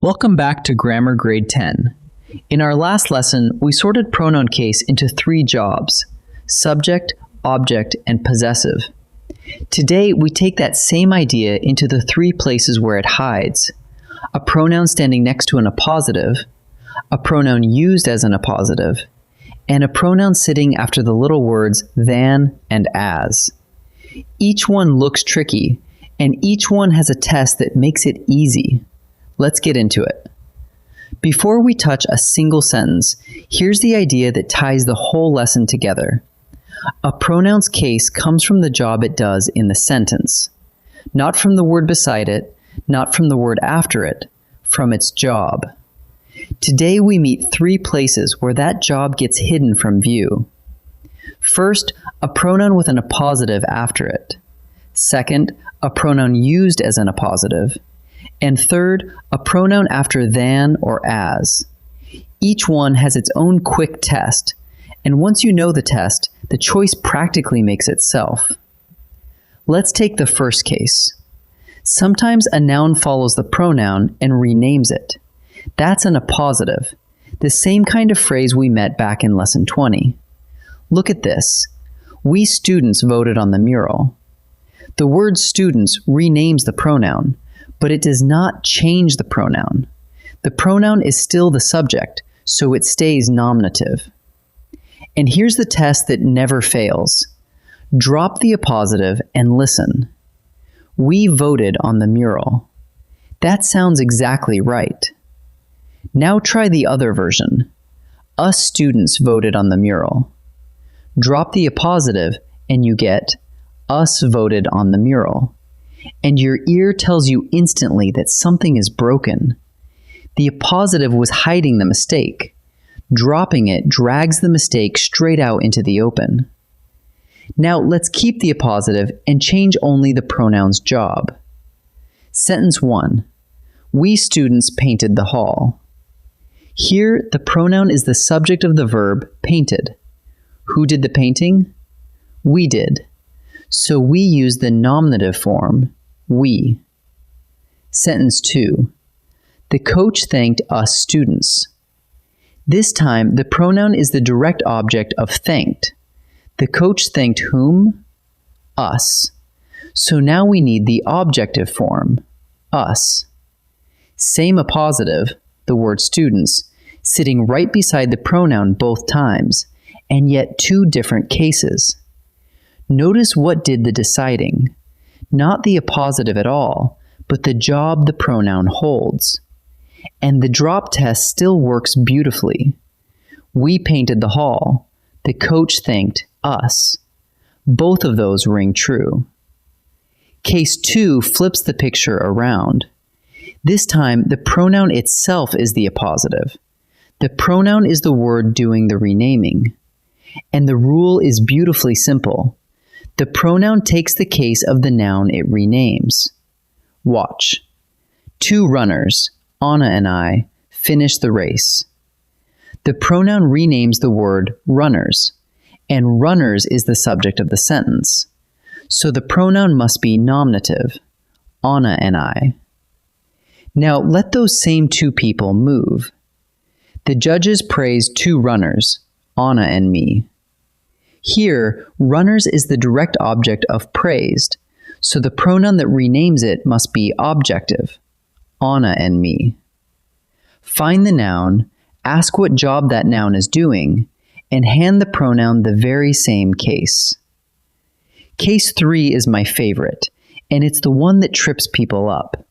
Welcome back to Grammar Grade 10. In our last lesson, we sorted pronoun case into 3 jobs: subject, object, and possessive. Today, we take that same idea into the 3 places where it hides: a pronoun standing next to an appositive, a pronoun used as an appositive, and a pronoun sitting after the little words than and as. Each one looks tricky, and each one has a test that makes it easy. Let's get into it. Before we touch a single sentence, here's the idea that ties the whole lesson together. A pronoun's case comes from the job it does in the sentence, not from the word beside it, not from the word after it, from its job. Today we meet 3 places where that job gets hidden from view. First, a pronoun with an appositive after it. Second, a pronoun used as an appositive. And third, a pronoun after than or as. Each one has its own quick test, and once you know the test, the choice practically makes itself. Let's take the first case. Sometimes a noun follows the pronoun and renames it. That's an appositive, the same kind of phrase we met back in Lesson 20. Look at this. We students voted on the mural. The word students renames the pronoun, but it does not change the pronoun. The pronoun is still the subject, so it stays nominative. And here's the test that never fails. Drop the appositive and listen. We voted on the mural. That sounds exactly right. Now try the other version. Us students voted on the mural. Drop the appositive and you get us voted on the mural. And your ear tells you instantly that something is broken. The appositive was hiding the mistake. Dropping it drags the mistake straight out into the open. Now let's keep the appositive and change only the pronoun's job. Sentence 1. We students painted the hall. Here, the pronoun is the subject of the verb painted. Who did the painting? We did. So we use the nominative form, we. Sentence 2. The coach thanked us students. This time, the pronoun is the direct object of thanked. The coach thanked whom? Us. So now we need the objective form, us. Same appositive, the word students, sitting right beside the pronoun both times, and yet 2 different cases. Notice what did the deciding. Not the appositive at all, but the job the pronoun holds. And the drop test still works beautifully. We painted the hall. The coach thanked us. Both of those ring true. Case 2 flips the picture around. This time, the pronoun itself is the appositive. The pronoun is the word doing the renaming. And the rule is beautifully simple. The pronoun takes the case of the noun it renames. Watch. 2 runners, Anna and I, finished the race. The pronoun renames the word runners, and runners is the subject of the sentence. So the pronoun must be nominative, Anna and I. Now let those same 2 people move. The judges praised 2 runners, Anna and me. Here, runners is the direct object of praised, so the pronoun that renames it must be objective, Anna and me. Find the noun, ask what job that noun is doing, and hand the pronoun the very same case. Case 3 is my favorite, and it's the one that trips people up.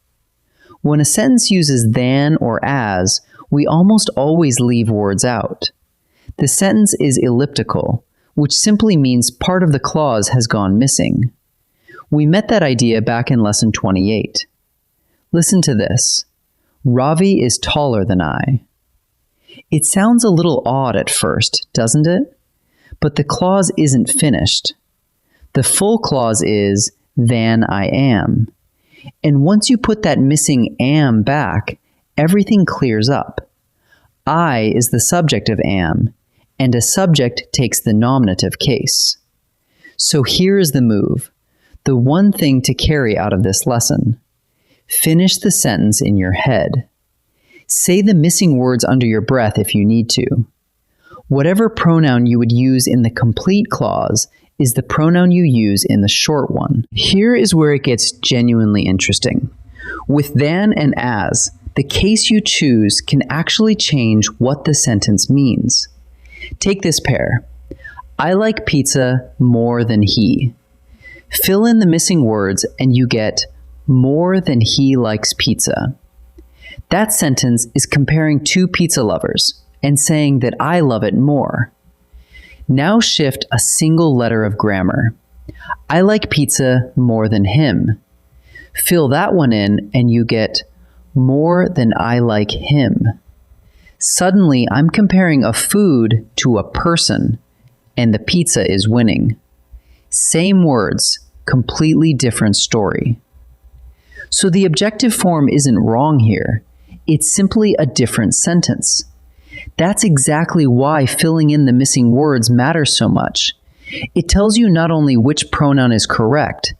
When a sentence uses than or as, we almost always leave words out. The sentence is elliptical, which simply means part of the clause has gone missing. We met that idea back in Lesson 28. Listen to this. Ravi is taller than I. It sounds a little odd at first, doesn't it? But the clause isn't finished. The full clause is, than I am. And once you put that missing am back, everything clears up. I is the subject of am, and a subject takes the nominative case. So here is the move, the one thing to carry out of this lesson. Finish the sentence in your head. Say the missing words under your breath if you need to. Whatever pronoun you would use in the complete clause is the pronoun you use in the short one. Here is where it gets genuinely interesting. With than and as, the case you choose can actually change what the sentence means. Take this pair. I like pizza more than he. Fill in the missing words and you get more than he likes pizza. That sentence is comparing two pizza lovers and saying that I love it more. Now shift a single letter of grammar. I like pizza more than him. Fill that one in and you get more than I like him. Suddenly, I'm comparing a food to a person, and the pizza is winning. Same words, completely different story. So the objective form isn't wrong here. It's simply a different sentence. That's exactly why filling in the missing words matters so much. It tells you not only which pronoun is correct,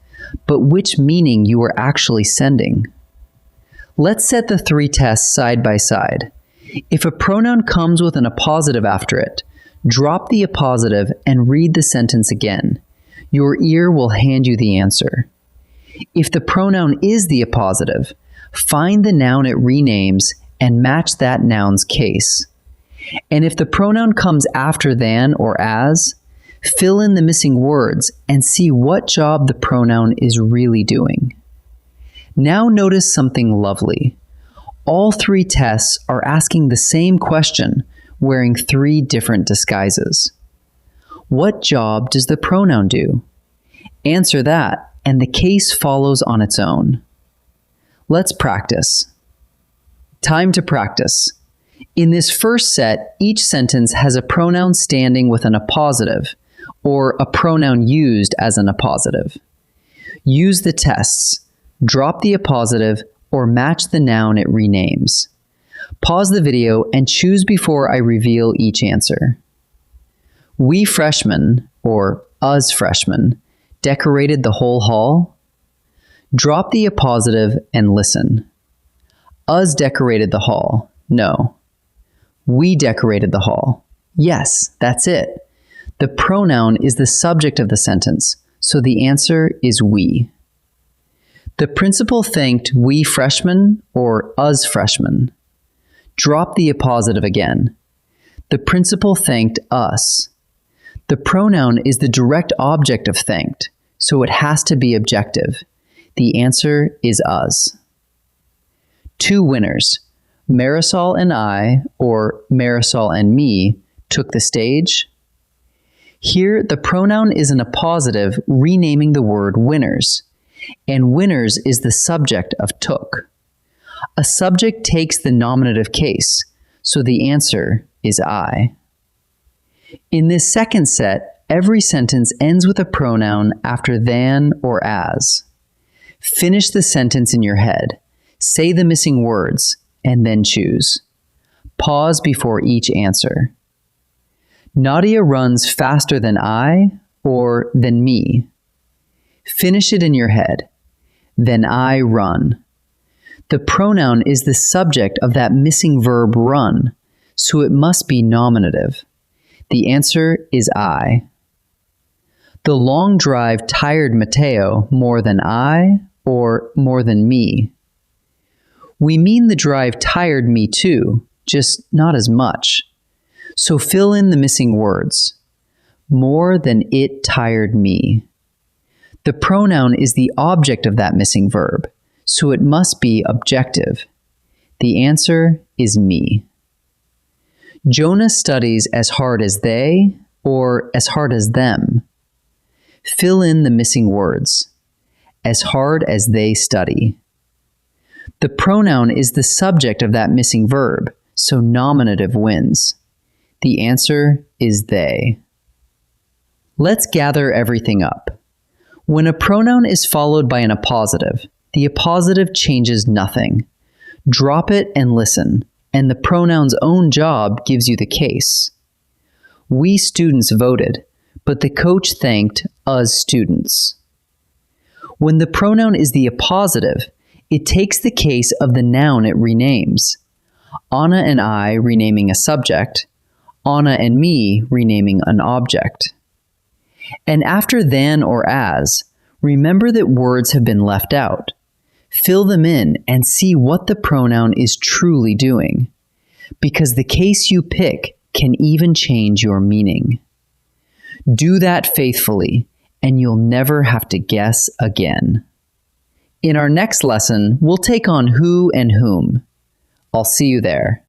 but which meaning you are actually sending. Let's set the three tests side by side. If a pronoun comes with an appositive after it, drop the appositive and read the sentence again. Your ear will hand you the answer. If the pronoun is the appositive, find the noun it renames and match that noun's case. And if the pronoun comes after than or as, fill in the missing words and see what job the pronoun is really doing. Now notice something lovely. All three tests are asking the same question, wearing three different disguises. What job does the pronoun do? Answer that, and the case follows on its own. Let's practice. Time to practice. In this first set, each sentence has a pronoun standing with an appositive, or a pronoun used as an appositive. Use the tests. Drop the appositive or match the noun it renames. Pause the video and choose before I reveal each answer. We freshmen, or us freshmen, decorated the whole hall. Drop the appositive and listen. Us decorated the hall. No. We decorated the hall. Yes, that's it. The pronoun is the subject of the sentence, so the answer is we. The principal thanked we freshmen or us freshmen. Drop the appositive again. The principal thanked us. The pronoun is the direct object of thanked, so it has to be objective. The answer is us. Two winners, Marisol and I, or Marisol and me, took the stage. Here, the pronoun is an appositive renaming the word winners, and winners is the subject of took. A subject takes the nominative case, so the answer is I. In this second set, every sentence ends with a pronoun after than or as. Finish the sentence in your head, say the missing words, and then choose. Pause before each answer. Nadia runs faster than I or than me. Finish it in your head. Then I run. The pronoun is the subject of that missing verb run, so it must be nominative. The answer is I. The long drive tired Mateo more than I or more than me. We mean the drive tired me too, just not as much. So fill in the missing words. More than it tired me. The pronoun is the object of that missing verb, so it must be objective. The answer is me. Jonah studies as hard as they or as hard as them. Fill in the missing words. As hard as they study. The pronoun is the subject of that missing verb, so nominative wins. The answer is they. Let's gather everything up. When a pronoun is followed by an appositive, the appositive changes nothing. Drop it and listen, and the pronoun's own job gives you the case. We students voted, but the coach thanked us students. When the pronoun is the appositive, it takes the case of the noun it renames. Anna and I renaming a subject, Anna and me renaming an object. And after than or as, remember that words have been left out. Fill them in and see what the pronoun is truly doing, because the case you pick can even change your meaning. Do that faithfully, and you'll never have to guess again. In our next lesson, we'll take on who and whom. I'll see you there.